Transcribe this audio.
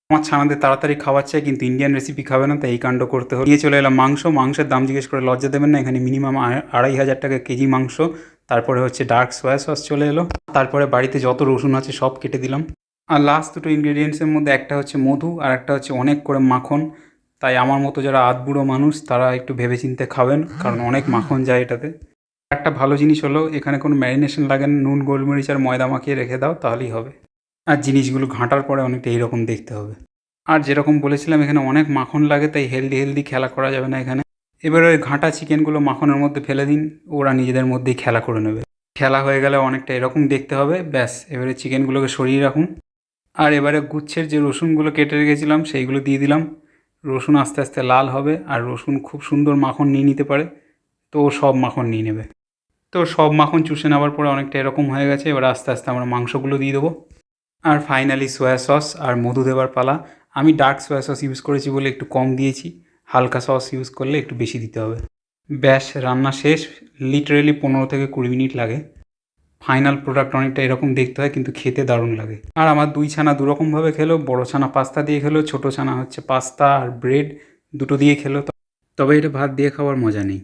আমার ছানাদের তাড়াতাড়ি খাওয়ার চাই, কিন্তু ইন্ডিয়ান রেসিপি খাবে না, তাই এই কাণ্ড করতে হলো। নিয়ে চলে এলাম মাংসের দাম জিজ্ঞেস করে লজ্জা দেবেন না, এখানে মিনিমাম 2,500 টাকা কেজি মাংস। তারপরে হচ্ছে ডার্ক সয়া সস চলে এলো। তারপরে বাড়িতে যত রসুন আছে সব কেটে দিলাম। আর লাস্ট দুটো ইনগ্রেডিয়েন্টসের মধ্যে একটা হচ্ছে মধু আর একটা হচ্ছে অনেক করে মাখন। তাই আমার মতো যারা আধবুড়ো মানুষ তারা একটু ভেবেচিন্তে খাবেন, কারণ অনেক মাখন যায় এটাতে। একটা ভালো জিনিস হলো এখানে কোনো ম্যারিনেশন লাগে না, নুন গোলমরিচ আর ময়দা মাখিয়ে রেখে দাও তাহলেই হবে। আর জিনিসগুলো ঘাঁটার পরে অনেকটা এইরকম দেখতে হবে। আর যেরকম বলেছিলাম এখানে অনেক মাখন লাগে, তাই হেলদি খেলা করা যাবে না এখানে। এবারে ওই ঘাঁটা চিকেনগুলো মাখনের মধ্যে ফেলে দিন, ওরা নিজেদের মধ্যেই খেলা করে নেবে। খেলা হয়ে গেলে অনেকটা এরকম দেখতে হবে, ব্যাস। এবারে চিকেনগুলোকে সরিয়ে রাখুন। আর এবারে গুচ্ছের যে রসুনগুলো কেটে রেখেছিলাম সেইগুলো দিয়ে দিলাম। রসুন আস্তে আস্তে লাল হবে, আর রসুন খুব সুন্দর মাখন নিয়ে নিতে পারে, তো ও সব মাখন নিয়ে নেবে। তো সব মাখন চুষে নেওয়ার পরে অনেকটা এরকম হয়ে গেছে। এবার আস্তে আস্তে আমরা মাংসগুলো দিয়ে দেবো। আর ফাইনালি সয়া সস আর মধু দেওয়ার পালা। আমি ডার্ক সয়া সস ইউজ করেছি বলে একটু কম দিয়েছি, হালকা সস ইউজ করলে একটু বেশি দিতে হবে। ব্যাস, রান্না শেষ। লিটারেলি 15 থেকে 20 মিনিট লাগে। ফাইনাল প্রোডাক্ট অনেকটা এরকম দেখতে হয়, কিন্তু খেতে দারুণ লাগে। আর আমার দুই ছানা দুরকমভাবে খেলো, বড় ছানা পাস্তা দিয়ে খেলো, ছোটো ছানা হচ্ছে পাস্তা আর ব্রেড দুটো দিয়ে খেলো। তবে এটা ভাত দিয়ে খাওয়ার মজা নেই।